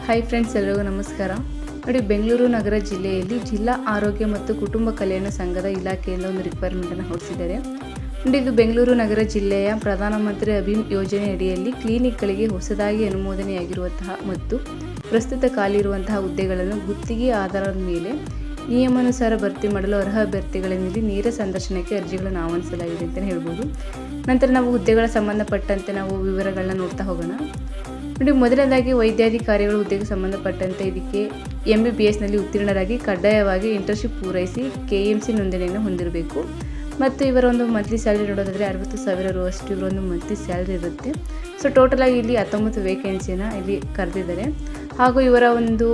Hi friends, ಎಲ್ಲರಿಗೂ ನಮಸ್ಕಾರ. ನೋಡಿ, ಬೆಂಗಳೂರು ನಗರ ಜಿಲ್ಲೆಯಲ್ಲಿ ಜಿಲ್ಲಾ ಆರೋಗ್ಯ ಮತ್ತು ಕುಟುಂಬ ಕಲ್ಯಾಣ ಸಂಘದ ಇಲಾಖೆಯಿಂದ ಒಂದು ರಿಕ್ವೈರ್ಮೆಂಟನ್ನು ಹೊರಡಿಸಿದ್ದಾರೆ. ನೋಡಿ, ಇದು ಬೆಂಗಳೂರು ನಗರ ಜಿಲ್ಲೆಯ ಪ್ರಧಾನಮಂತ್ರಿ ಅಭಿಮ್ ಯೋಜನೆ ಅಡಿಯಲ್ಲಿ ಕ್ಲಿನಿಕ್ಗಳಿಗೆ ಹೊಸದಾಗಿ ಅನುಮೋದನೆಯಾಗಿರುವಂತಹ ಮತ್ತು ಪ್ರಸ್ತುತ ಖಾಲಿ ಇರುವಂತಹ ಹುದ್ದೆಗಳನ್ನು ಗುತ್ತಿಗೆ ಆಧಾರದ ಮೇಲೆ ನಿಯಮಾನುಸಾರ ಭರ್ತಿ ಮಾಡಲು ಅರ್ಹ ಅಭ್ಯರ್ಥಿಗಳ ಮೇಲೆ ನೇರ ಸಂದರ್ಶನಕ್ಕೆ ಅರ್ಜಿಗಳನ್ನು ಆಹ್ವಾನಿಸಲಾಗಿದೆ ಅಂತಲೇ ಹೇಳ್ಬೋದು. ನಂತರ ನಾವು ಹುದ್ದೆಗಳ ಸಂಬಂಧಪಟ್ಟಂತೆ ನಾವು ವಿವರಗಳನ್ನ ನೋಡ್ತಾ ಹೋಗೋಣ. ನೋಡಿ, ಮೊದಲನೇದಾಗಿ ವೈದ್ಯಾಧಿಕಾರಿಗಳ ಹುದ್ದೆಗೆ ಸಂಬಂಧಪಟ್ಟಂತೆ ಇದಕ್ಕೆ MBBSನಲ್ಲಿ ಉತ್ತೀರ್ಣರಾಗಿ ಕಡ್ಡಾಯವಾಗಿ ಇಂಟರ್ನ್ಶಿಪ್ ಪೂರೈಸಿ KMC ನೋಂದಣಿಯನ್ನು ಹೊಂದಿರಬೇಕು. ಮತ್ತು ಇವರ ಒಂದು ಮಂತ್ಲಿ ಸ್ಯಾಲ್ರಿ ನೋಡೋದಾದರೆ 60,000 ರು ಅಷ್ಟು ಇವರ ಒಂದು ಮಂತ್ಲಿ ಸ್ಯಾಲ್ರಿ ಇರುತ್ತೆ. ಸೊ ಟೋಟಲ್ ಆಗಿ ಇಲ್ಲಿ 19 ವೇಕೆನ್ಸಿನ ಇಲ್ಲಿ ಕರೆದಿದ್ದಾರೆ. ಹಾಗೂ ಇವರ ಒಂದು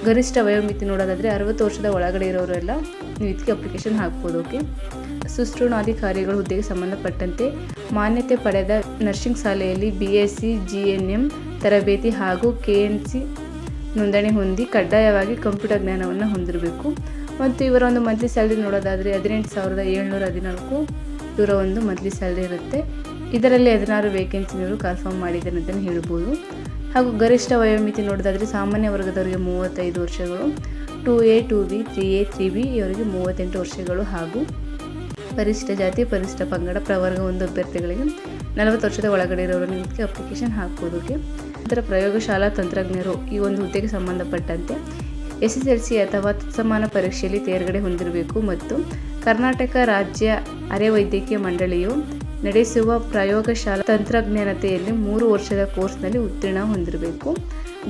ಗರಿಷ್ಠ ವಯೋಮಿತಿ ನೋಡೋದಾದರೆ 60 ವರ್ಷದ ಒಳಗಡೆ ಇರೋರೆಲ್ಲ ನೀವು ಇದಕ್ಕೆ ಅಪ್ಲಿಕೇಶನ್ ಹಾಕ್ಬೋದು. ಓಕೆ. ಸುಶ್ರುಣಾಧಿಕಾರಿಗಳ ಹುದ್ದೆಗೆ ಸಂಬಂಧಪಟ್ಟಂತೆ ಮಾನ್ಯತೆ ಪಡೆದ ನರ್ಸಿಂಗ್ ಶಾಲೆಯಲ್ಲಿ BSc GNM ತರಬೇತಿ ಹಾಗೂ KNC ನೋಂದಣಿ ಹೊಂದಿ ಕಡ್ಡಾಯವಾಗಿ ಕಂಪ್ಯೂಟರ್ ಜ್ಞಾನವನ್ನು ಹೊಂದಿರಬೇಕು. ಮತ್ತು ಇವರ ಒಂದು ಮಂತ್ಲಿ ಸ್ಯಾಲ್ರಿ ನೋಡೋದಾದರೆ 18,714 ಇವರ ಒಂದು ಮಂತ್ಲಿ ಸ್ಯಾಲ್ರಿ ಇರುತ್ತೆ. ಇದರಲ್ಲಿ 16 ವೇಕೆನ್ಸಿ ಇವರು ಕನ್ಫರ್ಮ್ ಮಾಡಿದ್ದಾರೆ ಅಂತಲೇ ಹೇಳ್ಬೋದು. ಹಾಗೂ ಗರಿಷ್ಠ ವಯೋಮಿತಿ ನೋಡೋದಾದರೆ ಸಾಮಾನ್ಯ ವರ್ಗದವರಿಗೆ 35 ವರ್ಷಗಳು, 2A 2B 3A 3B ಇವರಿಗೆ 38 ವರ್ಷಗಳು, ಹಾಗೂ ಪರಿಶಿಷ್ಟ ಜಾತಿ ಪರಿಶಿಷ್ಟ ಪಂಗಡ ಪ್ರವರ್ಗ ಒಂದು ಅಭ್ಯರ್ಥಿಗಳಿಗೆ 40 ವರ್ಷದ ಒಳಗಡೆ ಇರೋರು ಇದಕ್ಕೆ ಅಪ್ಲಿಕೇಶನ್ ಹಾಕ್ಬೋದಕ್ಕೆ. ನಂತರ ಪ್ರಯೋಗಶಾಲಾ ತಂತ್ರಜ್ಞರು ಈ ಒಂದು ಹುದ್ದೆಗೆ ಸಂಬಂಧಪಟ್ಟಂತೆ SSLC ಅಥವಾ ತತ್ಸಮಾನ ಪರೀಕ್ಷೆಯಲ್ಲಿ ತೇರ್ಗಡೆ ಹೊಂದಿರಬೇಕು ಮತ್ತು ಕರ್ನಾಟಕ ರಾಜ್ಯ ಅರೆ ವೈದ್ಯಕೀಯ ಮಂಡಳಿಯು ನಡೆಸುವ ಪ್ರಯೋಗಶಾಲಾ ತಂತ್ರಜ್ಞಾನತೆಯಲ್ಲಿ 3 ವರ್ಷದ ಕೋರ್ಸ್ನಲ್ಲಿ ಉತ್ತೀರ್ಣ ಹೊಂದಿರಬೇಕು.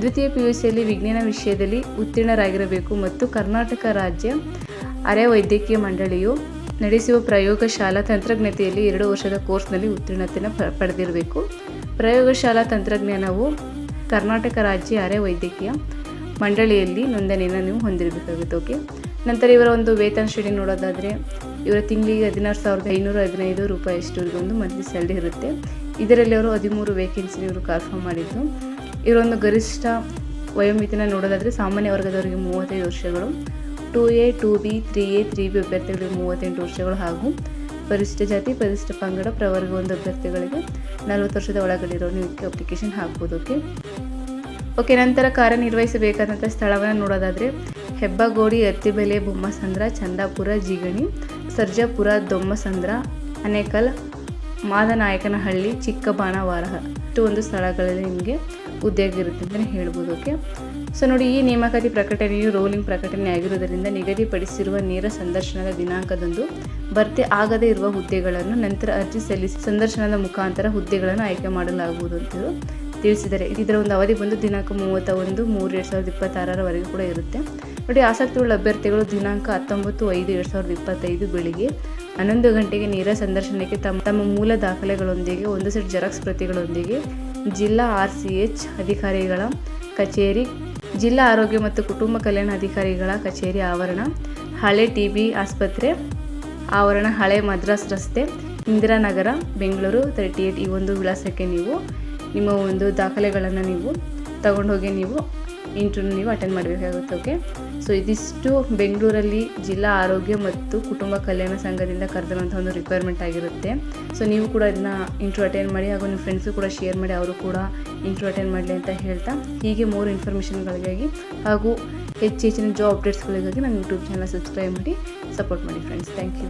ದ್ವಿತೀಯ PUCಯಲ್ಲಿ ವಿಜ್ಞಾನ ವಿಷಯದಲ್ಲಿ ಉತ್ತೀರ್ಣರಾಗಿರಬೇಕು ಮತ್ತು ಕರ್ನಾಟಕ ರಾಜ್ಯ ಅರೆ ವೈದ್ಯಕೀಯ ಮಂಡಳಿಯು ನಡೆಸುವ ಪ್ರಯೋಗಶಾಲಾ ತಂತ್ರಜ್ಞತೆಯಲ್ಲಿ 2 ವರ್ಷದ ಕೋರ್ಸ್ನಲ್ಲಿ ಉತ್ತೀರ್ಣತೆಯನ್ನು ಪಡೆದಿರಬೇಕು. ಪ್ರಯೋಗಶಾಲಾ ತಂತ್ರಜ್ಞಾನವು ಕರ್ನಾಟಕ ರಾಜ್ಯ ಅರೆ ವೈದ್ಯಕೀಯ ಮಂಡಳಿಯಲ್ಲಿ ನೋಂದಣಿಯನ್ನು ನೀವು ಹೊಂದಿರಬೇಕಾಗುತ್ತೆ. ಓಕೆ. ನಂತರ ಇವರ ಒಂದು ವೇತನ ಶ್ರೇಣಿ ನೋಡೋದಾದರೆ ಇವರ ತಿಂಗಳಿಗೆ 16,515 ರೂಪಾಯಿ ಅಷ್ಟು ಇವರಿಗೆ ಒಂದು ಮಂತ್ಲಿ ಸ್ಯಾಲ್ರಿ ಇರುತ್ತೆ. ಇದರಲ್ಲಿ ಅವರು 13 ವೇಕೆನ್ಸಿ ಇವರು ಕನ್ಫರ್ಮ್ ಮಾಡಿದ್ದು. ಇವರೊಂದು ಗರಿಷ್ಠ ವಯೋಮಿತಿನ ನೋಡೋದಾದರೆ ಸಾಮಾನ್ಯ ವರ್ಗದವರಿಗೆ 35 ವರ್ಷಗಳು, 2A 2B 3A 3B ಅಭ್ಯರ್ಥಿಗಳಿಗೆ 38 ವರ್ಷಗಳು, ಹಾಗೂ ಪರಿಶಿಷ್ಟ ಜಾತಿ ಪರಿಶಿಷ್ಟ ಪಂಗಡ ಪ್ರವರ್ಗ ಒಂದು ಅಭ್ಯರ್ಥಿಗಳಿಗೆ 40 ವರ್ಷದ ಒಳಗಡೆ ಇರೋರು ಇದಕ್ಕೆ ಅಪ್ಲಿಕೇಶನ್ ಹಾಕ್ಬೋದು. ಓಕೆ. ನಂತರ ಕಾರ್ಯನಿರ್ವಹಿಸಬೇಕಾದಂಥ ಸ್ಥಳವನ್ನು ನೋಡೋದಾದರೆ ಹೆಬ್ಬಗೋಡಿ, ಅತ್ತಿಬೆಲೆ, ಬೊಮ್ಮಸಂದ್ರ, ಚಂದಾಪುರ, ಜಿಗಣಿ, ಸರ್ಜಾಪುರ, ದೊಮ್ಮಸಂದ್ರ, ಅನೇಕಲ್, ಮಾದನಾಯಕನಹಳ್ಳಿ, ಚಿಕ್ಕಬಾಣವಾರ ಇಷ್ಟು ಒಂದು ಸ್ಥಳಗಳಲ್ಲಿ ನಿಮಗೆ ಉದ್ಯೋಗ ಇರುತ್ತೆ ಅಂತಲೇ ಹೇಳ್ಬೋದು. ಓಕೆ. ಸೊ ನೋಡಿ, ಈ ನೇಮಕಾತಿ ಪ್ರಕಟಣೆಯು ರೋಲಿಂಗ್ ಪ್ರಕಟಣೆ ಆಗಿರುವುದರಿಂದ ನಿಗದಿಪಡಿಸಿರುವ ನೇರ ಸಂದರ್ಶನದ ದಿನಾಂಕದಂದು ಭರ್ತಿ ಆಗದೇ ಇರುವ ಹುದ್ದೆಗಳನ್ನು ನಂತರ ಅರ್ಜಿ ಸಲ್ಲಿಸಿ ಸಂದರ್ಶನದ ಮುಖಾಂತರ ಹುದ್ದೆಗಳನ್ನು ಆಯ್ಕೆ ಮಾಡಲಾಗುವುದು ಅಂತ ತಿಳಿಸಿದ್ದಾರೆ. ಇದರ ಒಂದು ಅವಧಿ ಬಂದು ದಿನಾಂಕ 31/3/2026 ಕೂಡ ಇರುತ್ತೆ. ನೋಡಿ, ಆಸಕ್ತಿಯುಳ್ಳ ಅಭ್ಯರ್ಥಿಗಳು ದಿನಾಂಕ 19/5/2025 ಬೆಳಿಗ್ಗೆ 11 ಗಂಟೆಗೆ ನೇರ ಸಂದರ್ಶನಕ್ಕೆ ತಮ್ಮ ಮೂಲ ದಾಖಲೆಗಳೊಂದಿಗೆ ಒಂದು ಸೆಟ್ ಜೆರಾಕ್ಸ್ ಪ್ರತಿಗಳೊಂದಿಗೆ ಜಿಲ್ಲಾ RCH ಅಧಿಕಾರಿಗಳ ಕಚೇರಿ, ಜಿಲ್ಲಾ ಆರೋಗ್ಯ ಮತ್ತು ಕುಟುಂಬ ಕಲ್ಯಾಣ ಅಧಿಕಾರಿಗಳ ಕಚೇರಿ ಆವರಣ, ಹಳೆ TB ಆಸ್ಪತ್ರೆ ಆವರಣ, ಹಳೆ ಮದ್ರಾಸ್ ರಸ್ತೆ, ಇಂದಿರಾನಗರ, ಬೆಂಗಳೂರು 38 ಈ ಒಂದು ವಿಳಾಸಕ್ಕೆ ನೀವು ನಿಮ್ಮ ಒಂದು ದಾಖಲೆಗಳನ್ನು ನೀವು ತಗೊಂಡೋಗಿ ನೀವು ಇಂಟರ್ವ್ಯೂ ಅಟೆಂಡ್ ಮಾಡಬೇಕಾಗುತ್ತೆ. ಓಕೆ. ಸೊ ಇದಿಷ್ಟು ಬೆಂಗಳೂರಲ್ಲಿ ಜಿಲ್ಲಾ ಆರೋಗ್ಯ ಮತ್ತು ಕುಟುಂಬ ಕಲ್ಯಾಣ ಸಂಘದಿಂದ ಕರೆದಿರುವಂಥ ಒಂದು ರಿಕ್ವೈರ್ಮೆಂಟ್ ಆಗಿರುತ್ತೆ. ಸೊ ನೀವು ಕೂಡ ಇದನ್ನ ಇಂಟರ್ವ್ಯೂ ಅಟೆಂಡ್ ಮಾಡಿ, ಹಾಗೂ ನಿಮ್ಮ ಫ್ರೆಂಡ್ಸು ಕೂಡ ಶೇರ್ ಮಾಡಿ, ಅವರು ಕೂಡ ಇಂಟರ್ವ್ಯೂ ಅಟೆಂಡ್ ಮಾಡಲಿ ಅಂತ ಹೇಳ್ತಾ, ಹೀಗೆ ಮೋರ್ ಇನ್ಫಾರ್ಮೇಷನ್ಗಳಿಗಾಗಿ ಹಾಗೂ ಹೆಚ್ಚಿನ ಜಾಬ್ ಅಪ್ಡೇಟ್ಸ್ಗಳಿಗಾಗಿ ನನ್ನ ಯೂಟ್ಯೂಬ್ ಚಾನಲ್ ಸಬ್ಸ್ಕ್ರೈಬ್ ಮಾಡಿ ಸಪೋರ್ಟ್ ಮಾಡಿ ಫ್ರೆಂಡ್ಸ್. Thank you.